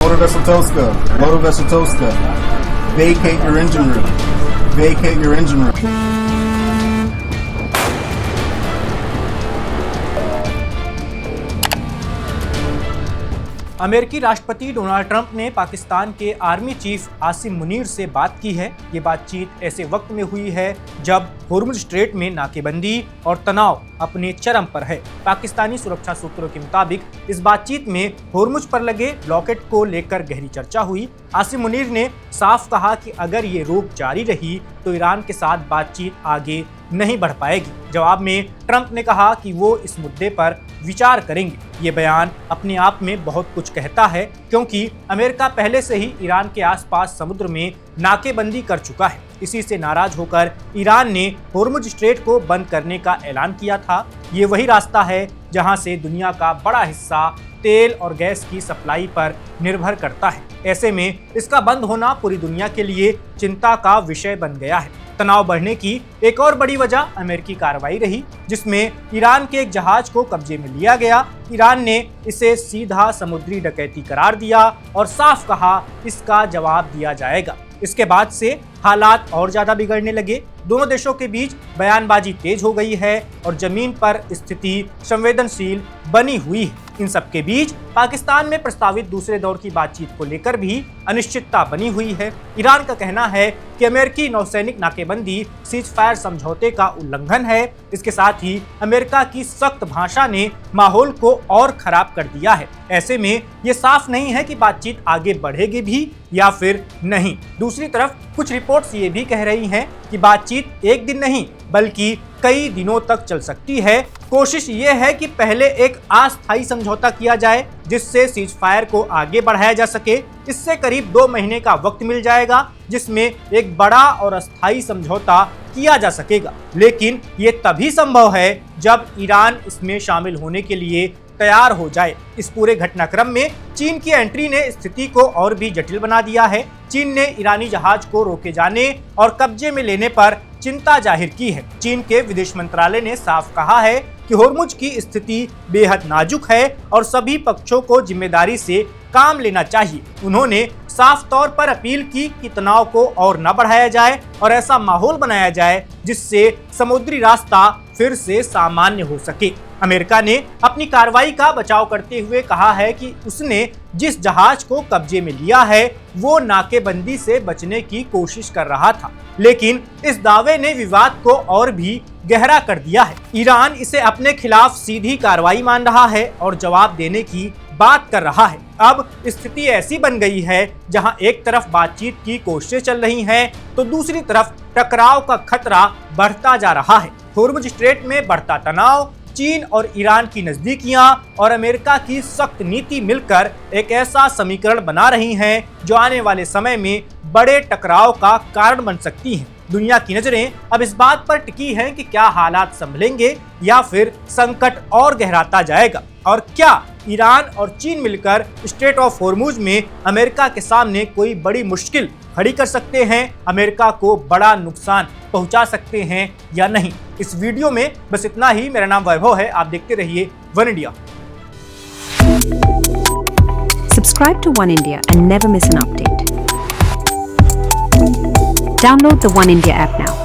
Motor Vessel Toska, vacate your engine room. Vacate your engine room. अमेरिकी राष्ट्रपति Donald Trump ने पाकिस्तान के army chief Asim Munir से बात की है। ये बातचीत ऐसे वक्त में हुई है जब होर्मुज स्ट्रेट में नाकेबंदी और तनाव अपने चरम पर है। पाकिस्तानी सुरक्षा सूत्रों के मुताबिक इस बातचीत में होर्मुज पर लगे ब्लॉकेट को लेकर गहरी चर्चा हुई। आसिम मुनीर ने साफ कहा कि अगर ये रोक जारी रही तो ईरान के साथ बातचीत आगे नहीं बढ़ पाएगी। जवाब में ट्रंप ने कहा कि वो इस मुद्दे पर विचार करेंगे। ये बयान अपने आप में बहुत कुछ कहता है, क्योंकि अमेरिका पहले से ही ईरान के आसपास समुद्र में नाकेबंदी कर चुका है। इसी से नाराज होकर ईरान ने होर्मुज स्ट्रेट को बंद करने का ऐलान किया था। ये वही रास्ता है जहां से दुनिया का बड़ा हिस्सा तेल और गैस की सप्लाई पर निर्भर करता है। ऐसे में इसका बंद होना पूरी दुनिया के लिए चिंता का विषय बन गया है। तनाव बढ़ने की एक और बड़ी वजह अमेरिकी कार्रवाई रही, जिसमें ईरान के एक जहाज को कब्जे में लिया गया। ईरान ने इसे सीधा समुद्री डकैती करार दिया और साफ कहा इसका जवाब दिया जाएगा। इसके बाद से हालात और ज्यादा बिगड़ने लगे। दोनों देशों के बीच बयानबाजी तेज हो गई है और जमीन पर स्थिति संवेदनशील बनी हुई है। इन सब के बीच पाकिस्तान में प्रस्तावित दूसरे दौर की बातचीत को लेकर भी अनिश्चितता बनी हुई है। ईरान का कहना है कि अमेरिकी नौसैनिक नाकेबंदी सीजफायर समझौते का उल्लंघन है। इसके साथ ही अमेरिका की सख्त भाषा ने माहौल को और खराब कर दिया है। ऐसे में ये साफ नहीं है कि बातचीत आगे बढ़ेगी भी या फिर नहीं। दूसरी तरफ कुछ रिपोर्ट्स ये भी कह रही हैं कि बातचीत एक दिन नहीं बल्कि कई दिनों तक चल सकती है। कोशिश ये है कि पहले एक अस्थायी समझौता किया जाए जिससे सीजफायर को आगे बढ़ाया जा सके। इससे करीब 2 महीने का वक्त मिल जाएगा जिसमें एक बड़ा और अस्थायी समझौता किया जा सकेगा। लेकिन ये तभी संभव है जब ईरान इसमें शामिल होने के लिए तैयार हो जाए। इस पूरे घटनाक्रम में चीन की एंट्री ने स्थिति को और भी जटिल बना दिया है। चीन ने ईरानी जहाज को रोके जाने और कब्जे में लेने पर चिंता जाहिर की है। चीन के विदेश मंत्रालय ने साफ कहा है कि होर्मुज की स्थिति बेहद नाजुक है और सभी पक्षों को जिम्मेदारी से काम लेना चाहिए। उन्होंने साफ तौर पर अपील की कि तनाव को और न बढ़ाया जाए और ऐसा माहौल बनाया जाए जिससे समुद्री रास्ता फिर से सामान्य हो सके। अमेरिका ने अपनी कार्रवाई का बचाव करते हुए कहा है कि उसने जिस जहाज को कब्जे में लिया है वो नाकेबंदी से बचने की कोशिश कर रहा था, लेकिन इस दावे ने विवाद को और भी गहरा कर दिया है। ईरान इसे अपने खिलाफ सीधी कार्रवाई मान रहा है और जवाब देने की बात कर रहा है। अब स्थिति ऐसी बन गई है जहां एक तरफ बातचीत की कोशिशें चल रही हैं तो दूसरी तरफ टकराव का खतरा बढ़ता जा रहा है। होर्मुज स्ट्रेट में बढ़ता तनाव, चीन और ईरान की नजदीकियां और अमेरिका की सख्त नीति मिलकर एक ऐसा समीकरण बना रही हैं जो आने वाले समय में बड़े टकराव का कारण बन सकती हैं। दुनिया की नजरें अब इस बात पर टिकी हैं कि क्या हालात संभलेंगे या फिर संकट और गहराता जाएगा, और क्या ईरान और चीन मिलकर स्ट्रेट ऑफ होर्मुज में अमेरिका के सामने कोई बड़ी मुश्किल खड़ी कर सकते हैं, अमेरिका को बड़ा नुकसान पहुंचा सकते हैं या नहीं। इस वीडियो में बस इतना ही। मेरा नाम वैभव है, आप देखते रहिए one India. Subscribe to One India and never miss an update. Download the One India app now.